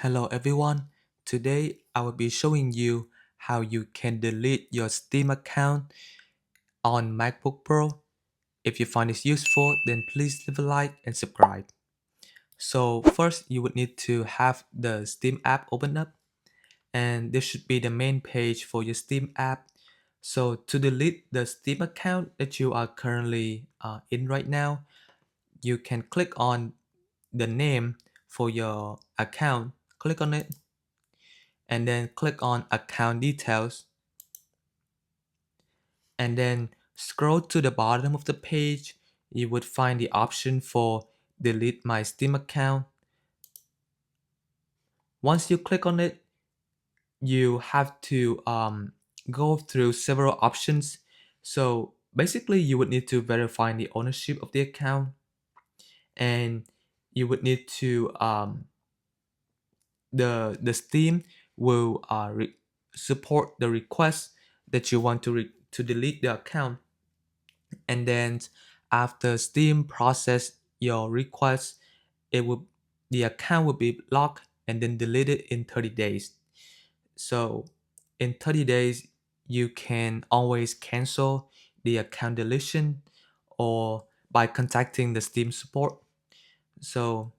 Hello everyone. Today I will be showing you how you can delete your Steam account on MacBook Pro. If you find this useful, then please leave a like and subscribe. So first you would need to have the Steam app open up, and this should be the main page for your Steam app. So to delete the Steam account that you are currently in right now, you can click on the name for your account, click on it, and then click on account details, and then scroll to the bottom of the page. You would find the option for delete my Steam account. Once you click on it, you have to go through several options. So basically you would need to verify the ownership of the account, and you would need to the Steam will support the request that you want to delete the account, and then after Steam process your request, it will the account will be locked and then deleted in 30 days. So in 30 days you can always cancel the account deletion or by contacting the Steam support. So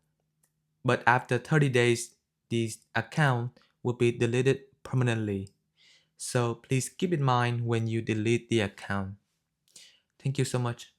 but after 30 days the account will be deleted permanently. So please keep in mind when you delete the account. Thank you so much.